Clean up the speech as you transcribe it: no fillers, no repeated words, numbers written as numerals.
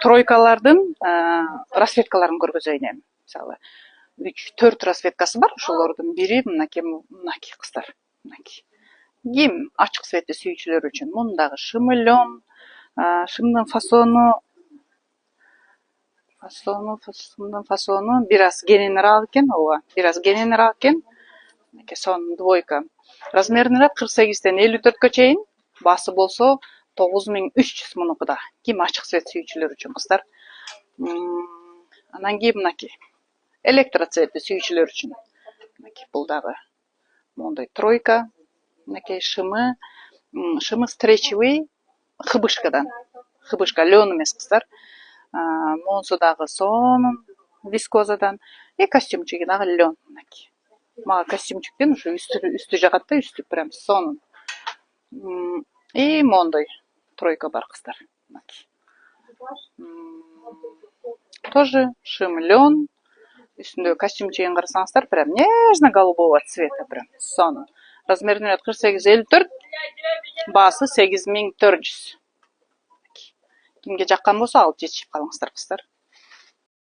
тройкалардын расцветкаларын көргөзөйүн эми. Мисалы 3-4 расцветкасы бар. Ошолордун бири мынакей кыздар. Мынакей. Ким ачык цветти сүйүүчүлөр үчүн мундагы шымылон, шымдын фасону бир аз кененирээк экен, ооба, бир аз кененирээк экен. Мынакей сон двойка. Размеринде 48ден 54гө чейин, баасы болсо 9300 мунуку да. Ким ачык цвет сүйүүчүлөр үчүн кыздар. Анан кийин мынакей электроцветти сүйүүчүлөр үчүн. Мынакей бул дагы мондай тройка. Мынакей шымы стречевый хыбышкадан. Хыбышка лен эмес кыздар. Монсу дагы сонун вискозадан. И костюмчиги дагы лен. Мынакей. Мага костюмчиктен ушу үстү жагат да, үстү прям сонун. И мондай тройка бар кыздар. Мынакей. Тоже шым лен. Үстүндөгү костюмчигин карасаңыздар, прям нежно-голубого цвета, прям сонун. Размеринде 48-54, баасы 8400. Кимге жаккан болсо алып жетишип калыңыздар кыздар.